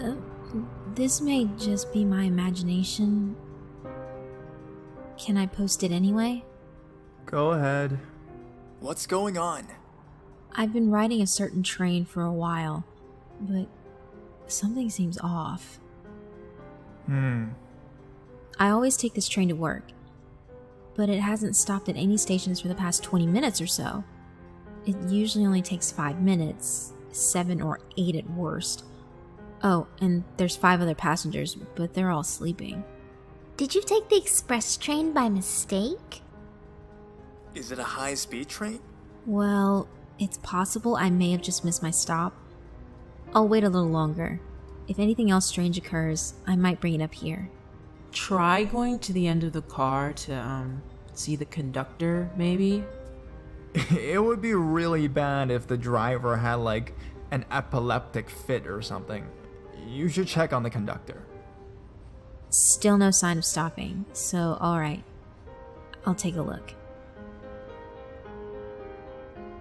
Uh, this may just be my imagination. Can I post it anyway? Go ahead. What's going on? I've been riding a certain train for a while, but something seems off. I always take this train to work, but it hasn't stopped at any stations for the past 20 minutes or so. It usually only takes 5 minutes, 7 or 8 at worst. Oh, and there's 5 other passengers, but they're all sleeping. Did you take the express train by mistake? Is it a high-speed train? Well, it's possible I may have just missed my stop. I'll wait a little longer. If anything else strange occurs, I might bring it up here. Try going to the end of the car to, see the conductor, maybe? It would be really bad if the driver had, like, an epileptic fit or something. You should check on the conductor. Still no sign of stopping, so alright. I'll take a look.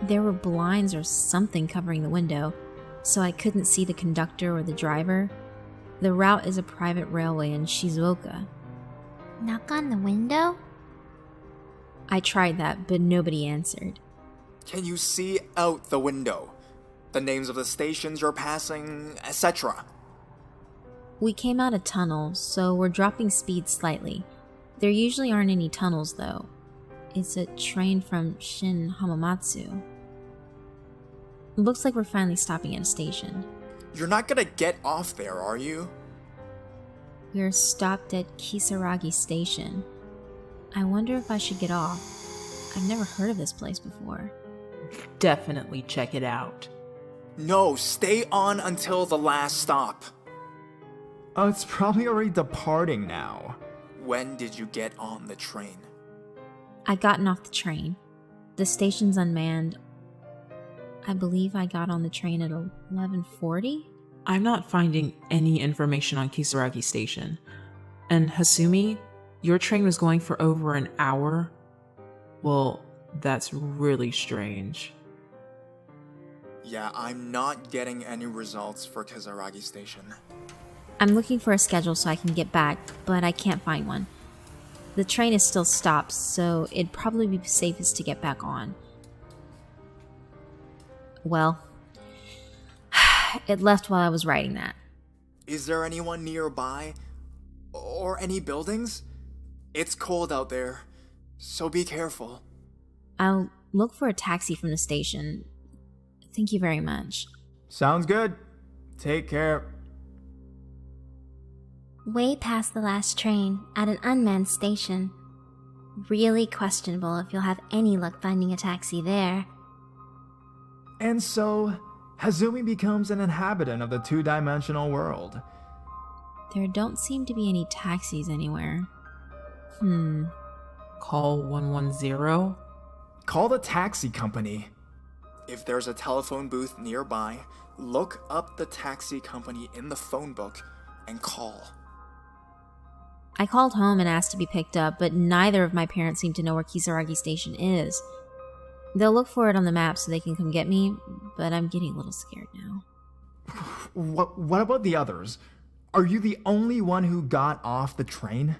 There were blinds or something covering the window, so I couldn't see the conductor or the driver. The route is a private railway in Shizuoka. Knock on the window? I tried that, but nobody answered. Can you see out the window? The names of the stations you're passing, etc. We came out a tunnel, so we're dropping speed slightly. There usually aren't any tunnels, though. It's a train from Shin Hamamatsu. Looks like we're finally stopping at a station. You're not gonna get off there, are you? We're stopped at Kisaragi Station. I wonder if I should get off. I've never heard of this place before. Definitely check it out. No, stay on until the last stop. Oh, it's probably already departing now. When did you get on the train? I'd gotten off the train. The station's unmanned. I believe I got on the train at 11:40? I'm not finding any information on Kisaragi Station. And Hasumi, your train was going for over an hour? Well, that's really strange. Yeah, I'm not getting any results for Kisaragi Station. I'm looking for a schedule so I can get back, but I can't find one. The train is still stopped, so it'd probably be safest to get back on. Well, it left while I was writing that. Is there anyone nearby? Or any buildings? It's cold out there, so be careful. I'll look for a taxi from the station. Thank you very much. Sounds good. Take care. Way past the last train, at an unmanned station. Really questionable if you'll have any luck finding a taxi there. And so, Hazumi becomes an inhabitant of the two-dimensional world. There don't seem to be any taxis anywhere. Call 110? Call the taxi company. If there's a telephone booth nearby, look up the taxi company in the phone book and call. I called home and asked to be picked up, but neither of my parents seem to know where Kisaragi Station is. They'll look for it on the map so they can come get me, but I'm getting a little scared now. What about the others? Are you the only one who got off the train?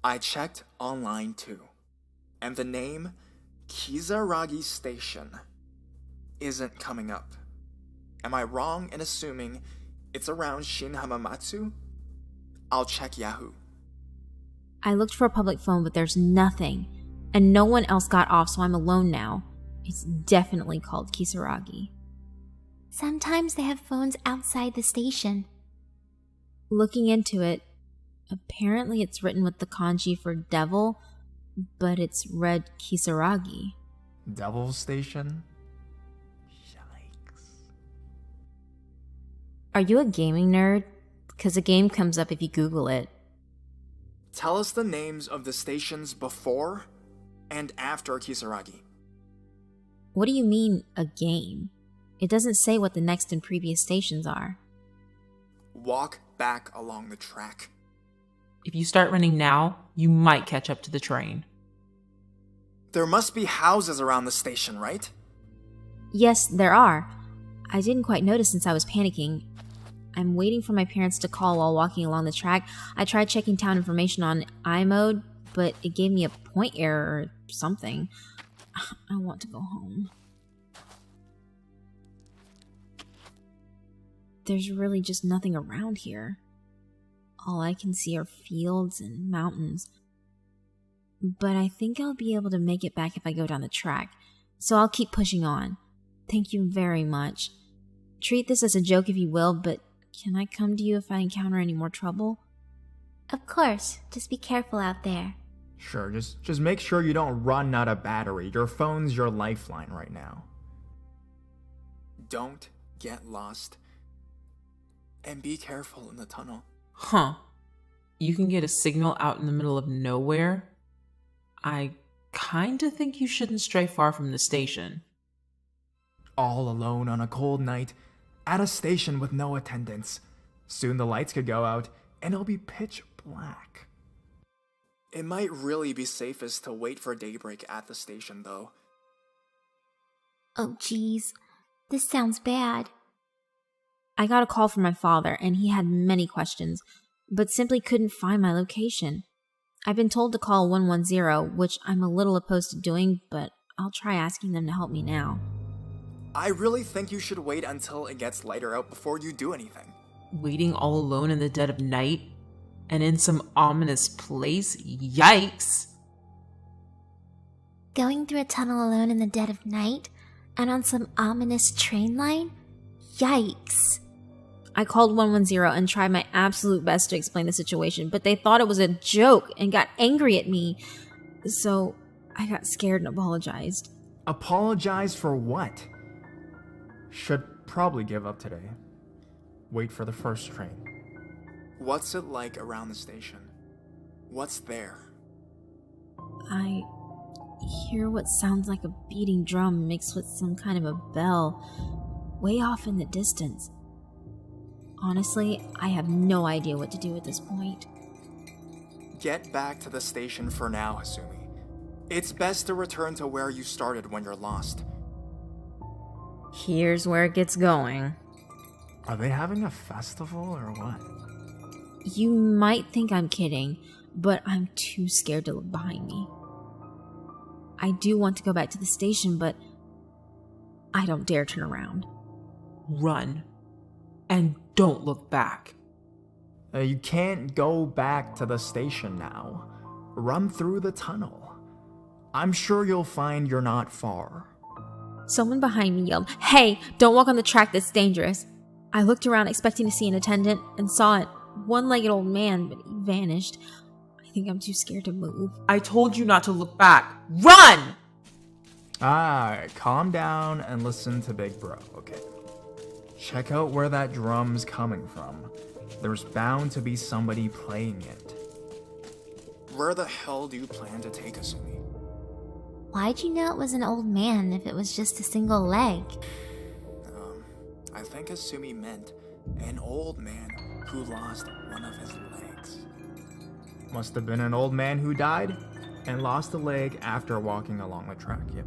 I checked online too, and the name Kisaragi Station isn't coming up. Am I wrong in assuming it's around Shin Hamamatsu? I'll check Yahoo. I looked for a public phone, but there's nothing, and no one else got off, so I'm alone now. It's definitely called Kisaragi. Sometimes they have phones outside the station. Looking into it, apparently it's written with the kanji for devil, but it's read Kisaragi. Devil Station? Yikes. Are you a gaming nerd? Because a game comes up if you Google it. Tell us the names of the stations before and after Kisaragi. What do you mean, a game? It doesn't say what the next and previous stations are. Walk back along the track. If you start running now, you might catch up to the train. There must be houses around the station, right? Yes, there are. I didn't quite notice since I was panicking. I'm waiting for my parents to call while walking along the track. I tried checking town information on iMode, but it gave me a point error or something. I want to go home. There's really just nothing around here. All I can see are fields and mountains. But I think I'll be able to make it back if I go down the track, so I'll keep pushing on. Thank you very much. Treat this as a joke if you will, but can I come to you if I encounter any more trouble? Of course, just be careful out there. Sure, just make sure you don't run out of battery. Your phone's your lifeline right now. Don't get lost. And be careful in the tunnel. Huh. You can get a signal out in the middle of nowhere? I kinda think you shouldn't stray far from the station. All alone on a cold night, at a station with no attendants. Soon the lights could go out, and it'll be pitch black. It might really be safest to wait for daybreak at the station, though. Oh, geez. This sounds bad. I got a call from my father, and he had many questions, but simply couldn't find my location. I've been told to call 110, which I'm a little opposed to doing, but I'll try asking them to help me now. I really think you should wait until it gets lighter out before you do anything. Waiting all alone in the dead of night? And in some ominous place? Yikes! Going through a tunnel alone in the dead of night? And on some ominous train line? Yikes. I called 110 and tried my absolute best to explain the situation, but they thought it was a joke and got angry at me. So I got scared and apologized. Apologize for what? Should probably give up today. Wait for the first train. What's it like around the station? What's there? I hear what sounds like a beating drum mixed with some kind of a bell, way off in the distance. Honestly, I have no idea what to do at this point. Get back to the station for now, Hasumi. It's best to return to where you started when you're lost. Here's where it gets going. Are they having a festival or what? You might think I'm kidding, but I'm too scared to look behind me. I do want to go back to the station, but I don't dare turn around. Run. And don't look back. You can't go back to the station now. Run through the tunnel. I'm sure you'll find you're not far. Someone behind me yelled, "Hey, don't walk on the track, that's dangerous." I looked around expecting to see an attendant and saw it. One-legged old man, but he vanished. I think I'm too scared to move. I told you not to look back. Run! Calm down and listen to Big Bro, okay? Check out where that drum's coming from. There's bound to be somebody playing it. Where the hell do you plan to take Hasumi? Why'd you know it was an old man if it was just a single leg? I think Hasumi meant an old man who lost one of his legs. Must have been an old man who died and lost a leg after walking along the track, yep.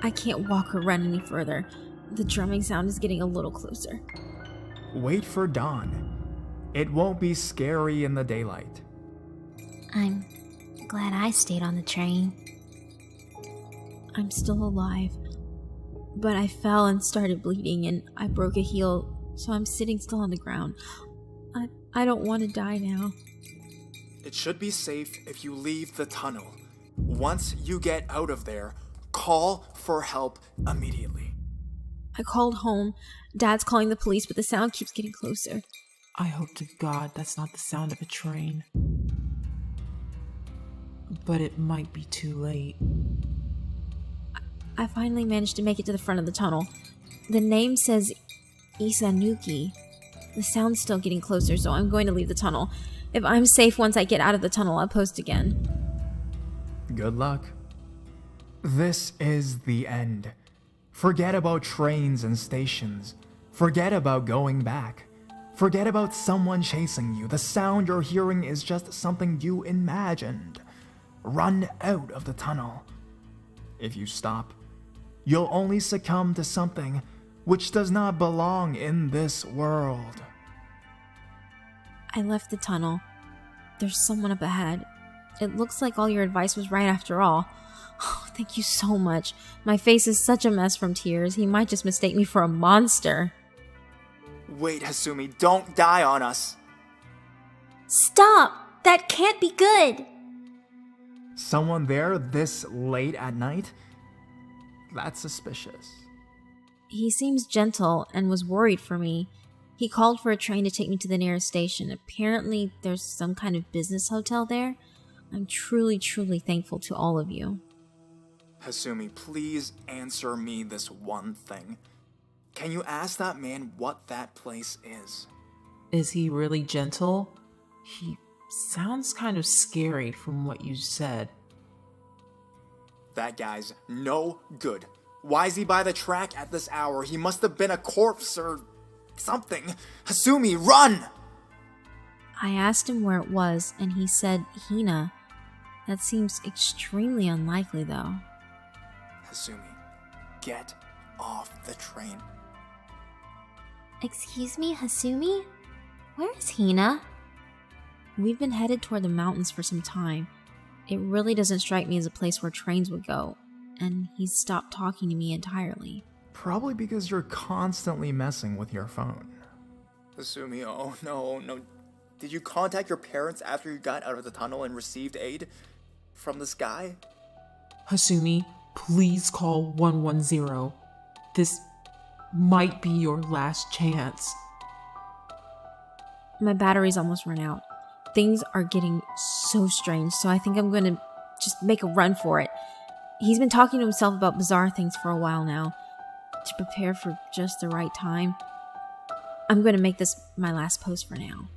I can't walk or run any further. The drumming sound is getting a little closer. Wait for dawn. It won't be scary in the daylight. I'm glad I stayed on the train. I'm still alive, but I fell and started bleeding and I broke a heel, so I'm sitting still on the ground. I don't want to die now. It should be safe if you leave the tunnel. Once you get out of there, call for help immediately. I called home. Dad's calling the police, but the sound keeps getting closer. I hope to God that's not the sound of a train. But it might be too late. I finally managed to make it to the front of the tunnel. The name says Isanuki. The sound's still getting closer, so I'm going to leave the tunnel. If I'm safe once I get out of the tunnel, I'll post again. Good luck. This is the end. Forget about trains and stations. Forget about going back. Forget about someone chasing you. The sound you're hearing is just something you imagined. Run out of the tunnel. If you stop, you'll only succumb to something which does not belong in this world. I left the tunnel. There's someone up ahead. It looks like all your advice was right after all. Oh, thank you so much. My face is such a mess from tears. He might just mistake me for a monster. Wait, Hasumi, don't die on us. Stop! That can't be good! Someone there this late at night? That's suspicious. He seems gentle and was worried for me. He called for a train to take me to the nearest station. Apparently, there's some kind of business hotel there. I'm truly, truly thankful to all of you. Hasumi, please answer me this one thing. Can you ask that man what that place is? Is he really gentle? He sounds kind of scary from what you said. That guy's no good. Why is he by the track at this hour? He must have been a corpse or something. Hasumi, run! I asked him where it was, and he said Hina. That seems extremely unlikely, though. Hasumi, get off the train. Excuse me, Hasumi? Where is Hina? We've been headed toward the mountains for some time. It really doesn't strike me as a place where trains would go, and he's stopped talking to me entirely. Probably because you're constantly messing with your phone. Hasumi, oh no. Did you contact your parents after you got out of the tunnel and received aid from this guy? Hasumi, please call 110. This might be your last chance. My battery's almost run out. Things are getting so strange, so I think I'm going to just make a run for it. He's been talking to himself about bizarre things for a while now. To prepare for just the right time, I'm going to make this my last post for now.